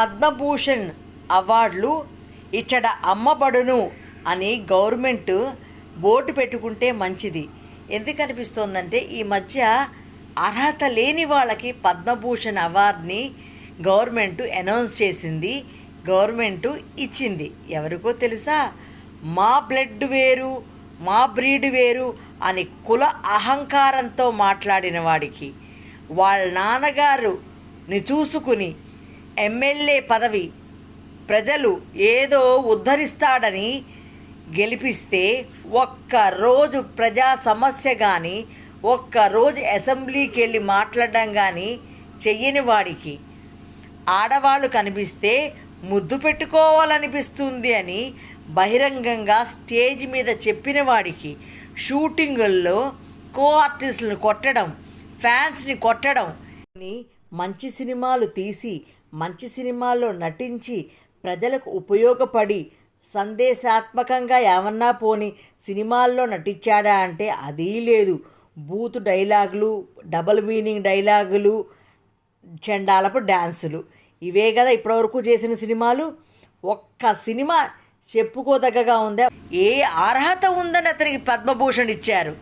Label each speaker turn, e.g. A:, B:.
A: పద్మభూషణ్ అవార్డులు ఇచ్చట అమ్మబడును అని గవర్నమెంట్ బోర్డు పెట్టుకుంటే మంచిది. ఎందుకు అనిపిస్తోందంటే ఈ మధ్య అర్హత లేని వాళ్ళకి పద్మభూషణ్ అవార్డుని గవర్నమెంట్ అనౌన్స్ చేసింది, గవర్నమెంట్ ఇచ్చింది. ఎవరికో తెలుసా? మా బ్లడ్ వేరు, మా బ్రీడ్ వేరు అని కుల అహంకారంతో మాట్లాడిన వాడికి, వాళ్ళ నాన్నగారుని చూసుకుని ఎమ్మెల్యే పదవి ప్రజలు ఏదో ఉద్ధరిస్తాడని గెలిపిస్తే ఒక్కరోజు ప్రజా సమస్య కానీ, ఒక్కరోజు అసెంబ్లీకి వెళ్ళి మాట్లాడడం కానీ చెయ్యని వాడికి, ఆడవాళ్ళు కనిపిస్తే ముద్దు పెట్టుకోవాలనిపిస్తుంది అని బహిరంగంగా స్టేజ్ మీద చెప్పిన వాడికి, షూటింగుల్లో కో ఆర్టిస్టులను కొట్టడం, ఫ్యాన్స్ని కొట్టడం, మంచి సినిమాలు తీసి మంచి సినిమాల్లో నటించి ప్రజలకు ఉపయోగపడి సందేశాత్మకంగా ఏమన్నా పోని సినిమాల్లో నటించాడా అంటే అదీ లేదు. బూతు డైలాగులు, డబల్ మీనింగ్ డైలాగులు, చండాలపు డ్యాన్సులు, ఇవే కదా ఇప్పటివరకు చేసిన సినిమాలు. ఒక్క సినిమా చెప్పుకోదగ్గగా ఉందా? ఏ అర్హత ఉందని అతనికి పద్మభూషణ్ ఇచ్చారు?